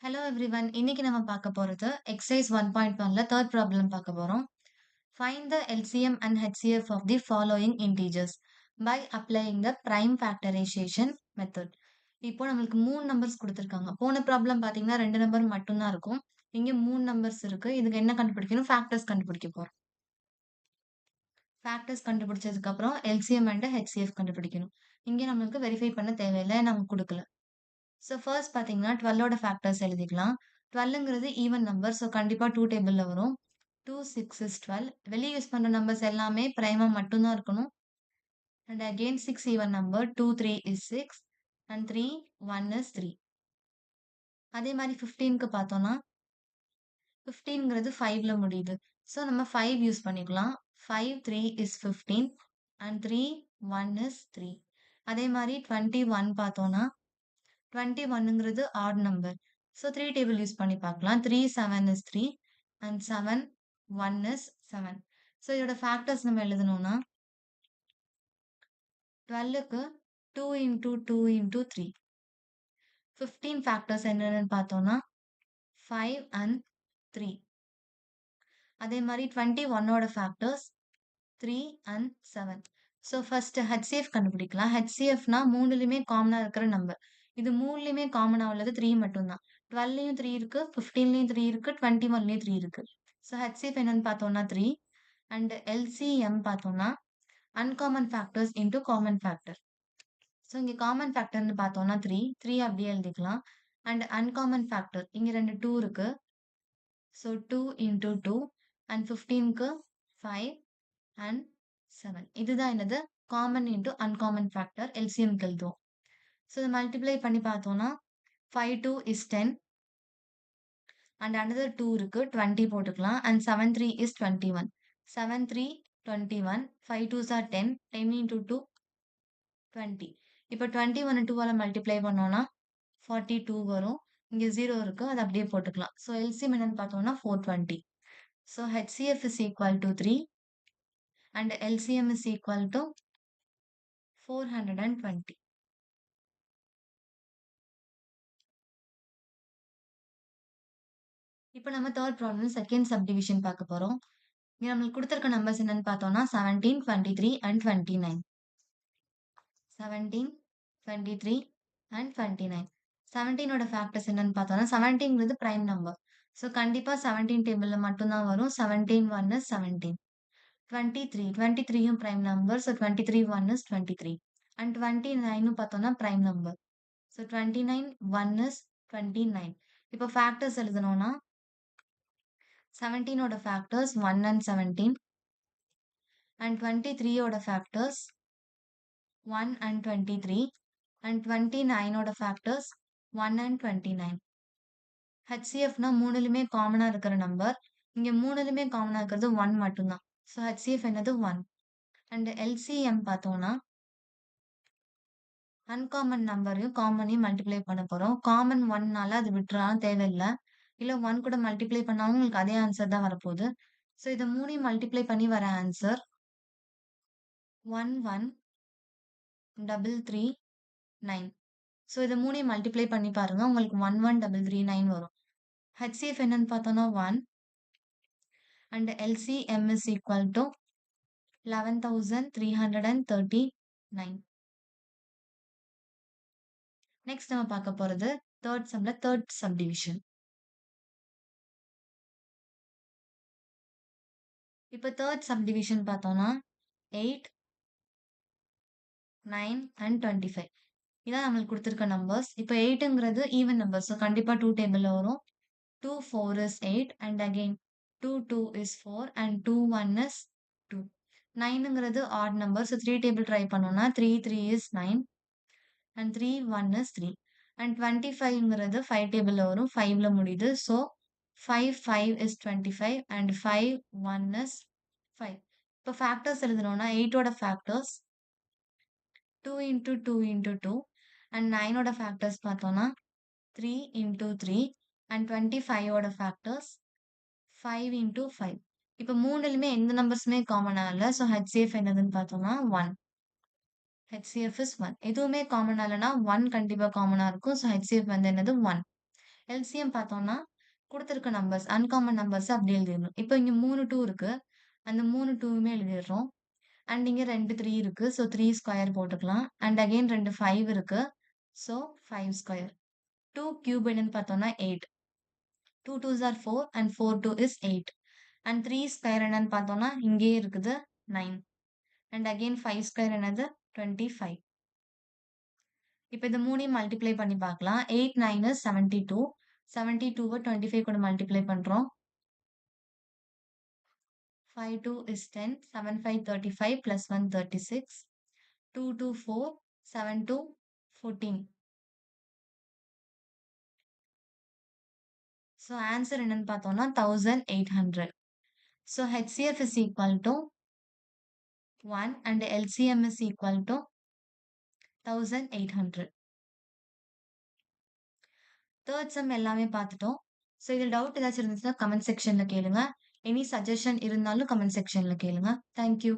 Hello everyone. இன்னைக்கு நம்ம பார்க்க போறது எக்சர்சைஸ் 1.1ல தேர்ட் ப்ராப்ளம் பார்க்க போறோம். Find the LCM and HCF of the following integers by applying the prime factorization method. இப்போ நம்மளுக்கு 3 நம்பர்ஸ் குடுத்துருக்காங்க. போன ப்ராப்ளம் பார்த்தீங்கன்னா 2 நம்பர் மட்டும் தான் இருக்கும். இங்க 3 நம்பர்ஸ் இருக்கு. இதுக்கு என்ன கண்டுபிடிக்கணும்? ஃபேக்டர்ஸ் கண்டுபிடிக்க போறோம். ஃபேக்டர்ஸ் கண்டுபிடிச்சதுக்கு அப்புறம் எல்சிஎம் அண்ட் ஹெச்சிஎஃப் கண்டுபிடிக்கணும். இங்க நம்மளுக்கு வெரிஃபை பண்ண தேவையில்ல. நமக்கு குடுக்கல. ஸோ ஃபர்ஸ்ட் பார்த்தீங்கன்னா 12ஓட ஃபேக்டர்ஸ் எழுதிக்கலாம். 12ங்கிறது ஈவன் நம்பர். ஸோ கண்டிப்பா 2 டேபிள்ல வரும். 2, 6 இஸ் 12. வெளிய யூஸ் பண்ற நம்பர்ஸ் எல்லாமே பிரைமா மட்டும் தான் இருக்கணும். And again 6 even number. 2, 3 is 6 and 3, 1 is 3. அதே மாரி 15க்கு பார்த்தோம்னா 15ங்கிறது 5ல முடியுது. ஸோ நம்ம 5 யூஸ் பண்ணிக்கலாம். 5, 3 இஸ் 15 அண்ட் 3, 1 இஸ் 3. அதே மாரி 21 பார்த்தோம்னா 21ங்கிறது odd number. So 3 table use பண்ணி பார்க்கலாம். 3, 7 இஸ் 3 அண்ட் 7, 1 இஸ் 7. ஸோ இதோட ஃபேக்டர்ஸ் நம்ம எழுதணும்னா 12க்கு 2 இன்டூ 2 இன்டூ 3. 15 ஃபேக்டர்ஸ் என்னென்னு பார்த்தோம்னா 5 அண்ட் 3. அதே மாதிரி 21ஓட factors 3 and 7. So first HCF கண்டுபிடிக்கலாம். ஹெச்சிஎஃப்னா மூணுலயுமே காமனா இருக்கிற நம்பர். இது மூணுலயுமே காமனா உள்ளது 3 மட்டும் தான். 12லயும் 3 இருக்கு, 15லயும் 3 இருக்கு, 21லயும் 3 இருக்கு. ஸோ ஹெச்சிஎஃப் என்னன்னு பார்த்தோம்னா 3 அண்ட் எல்சிஎம் பார்த்தோம்னா uncommon factors into common factor. So இங்க காமன் ஃபேக்டர்னு பார்த்தோம்னா 3 அப்படியே எழுதிக்கலாம். அண்ட் அன்காமன் ஃபேக்டர் இங்க 2 2 இருக்கு. ஸோ 2 இன்டூ 2 அண்ட் 15க்கு 5 அண்ட் 7. இதுதான் என்னது காமன் இன்டூ அன்காமன் ஃபேக்டர். எல்சிஎம்க்கு எழுதுவோம். ஸோ இதை மல்டிப்ளை பண்ணி பார்த்தோம்னா 5 2 இஸ் 10 அண்ட் another 2 இருக்கு. 20 போட்டுக்கலாம். And 7 3 is 21. 7 3 21. 5 2s are 10. 10 into 2 20. இப்போ 21 2ஆல மல்டிப்ளை பண்ணோம்னா 42 வரும். இங்க 0 இருக்கு. அது அப்படியே போட்டுக்கலாம். ஸோ எல்சிஎம் என்னன்னு பார்த்தோம்னா 420. So HCF is equal to 3 and LCM is equal to 420. இப்போ நம்ம தேர்ட் ப்ராப்ளம் செகண்ட் சப்டிவிஷன் பார்க்க போறோம். இங்க நம்மளுக்கு கொடுத்திருக்க நம்பர்ஸ் என்னன்னு பார்த்தோம்னா 17, 23 அண்ட் 29. 17, 23 அண்ட் 29. 17ஓட ஃபேக்டர்ஸ் என்னன்னு பார்த்தோம்னா 17ங்கிறது பிரைம் நம்பர். ஸோ கண்டிப்பா 17 டேபிள்ல மட்டும் தான் வரும். 17 1 இஸ் 17. 23 23யும் prime number. So 23 1 is 23. And 29ம் பார்த்தோம்னா பிரைம் நம்பர். So 29 1 is 29. இப்போ ஃபேக்டர்ஸ் எழுதணும்னா 17ஓட ஃபேக்டர்ஸ் 1 அண்ட் 17 அண்ட் 23ஓட ஃபேக்டர்ஸ் 1 அண்ட் 23 அண்ட் 29ஓட ஃபேக்டர்ஸ் 1 அண்ட் 29. ஹெச்சிஎஃப்னா மூணுலயுமே காமனா இருக்கிற நம்பர். இங்க மூணுலயுமே காமனா இருக்கிறது 1 மட்டும்தான். ஸோ ஹெச்சிஎஃப் என்னது 1. அண்ட் எல்சிஎம் பார்த்தோம்னா அன்காமன் நம்பரையும் காமனையும் மல்டிப்ளை பண்ண போறோம். காமன் 1னால அது விட்டுறலாம் தேவையில்ல. இல்ல 1 கூட மல்டிப்ளை பண்ணாலும் உங்களுக்கு அதே ஆன்சர் தான் வரப்போகுது. ஸோ இதை மூணையும் மல்டிப்ளை பண்ணி வர ஆன்சர் 1 1 3 3 9. ஸோ இதை மூணையும் மல்டிப்ளை பண்ணி பாருங்க. உங்களுக்கு 1 1 3 3 9 வரும். ஹெச்சிஎஃப் என்னன்னு பார்த்தோம்னா 1 and LCM is equal to 11,339. Next நம்ம பார்க்க போறது தேர்ட் சம்ல தேர்ட் சப்டிவிஷன். இப்போ தேர்ட் சப்டிவிஷன் பார்த்தோம்னா 8, 9 அண்ட் 25. இதான் நம்மளுக்கு கொடுத்துருக்க நம்பர்ஸ். இப்போ 8ங்கிறது ஈவன் நம்பர். ஸோ கண்டிப்பா 2 டேபிள்ல வரும். 2 4 is 8 and again 2 2 is 4 and 2 1 is 2. 9ங்கிறது odd number. So 3 table try பண்ணோம்னா 3 3 is 9 and 3 1 is 3. அண்ட் 25ங்கிறது 5 டேபிள்ல வரும். 5ல முடியுது. So 5 5 is 25 and 5 1 is 5. இப்போ ஃபேக்டர்ஸ் எழுதணும்னா 8ஓட ஃபேக்டர்ஸ் 2 into 2 into 2 and 9ஓட ஃபேக்டர்ஸ் பார்த்தோம்னா 3 into 3 and 25ஓட ஃபேக்டர்ஸ் 5 into 5. இப்போ மூணுலயுமே எந்த நம்பர்ஸுமே காமனா இல்ல. ஸோ ஹெச்சிஎஃப் என்னதுன்னு பார்த்தோம்னா 1. HCF is 1. எதுவுமே காமனா இல்லைன்னா 1 கண்டிப்பா காமனா இருக்கும். ஸோ ஹெச்சிஎஃப் வந்து என்னது 1. எல்சிஎம் பார்த்தோம்னா, குடுத்திருக்க நம்பர்ஸ், அன்காமன் நம்பர்ஸ அப்படியே எழுதிறணும். இப்போ இங்க 3 2 இருக்கு. அந்த 3 2வுமே எழுதிடுறோம். அண்ட் இங்க 2 3 இருக்கு. ஸோ 3 ஸ்கொயர் போட்டுக்கலாம். அண்ட் அகைன் 2 5 இருக்கு. So 5 square. 2 கியூப் என்னன்னு பார்த்தோம்னா 8. 2 2s are 4 and 4 2 is 8. And 3 square என்னன்னு பார்த்தோம்னா, இங்கேயே இருக்குது 9. அண்ட் அகைன் 5 ஸ்கொயர் என்னது 25. இப்ப இது 3யும் மல்டிப்ளை பண்ணி பார்க்கலாம். 8 9 is 72. 72வ 25 கூட மல்டிப்ளை பண்றோம். 5 2 is 10. 7 5 35 plus 1 36. 2 2 4. 7 2 14. So answer என்னன்னு பார்த்தோம்னா 1800. So HCF is equal to 1 and LCM is equal to 1800. Third sum எல்லாமே பார்த்துட்டோம். ஸோ இதில் டவுட் ஏதாச்சும் இருந்துச்சுன்னா கமெண்ட் செக்ஷன்ல கேளுங்க. எனி சஜஷன் இருந்தாலும் கமெண்ட் செக்ஷன்ல கேளுங்க. Thank you.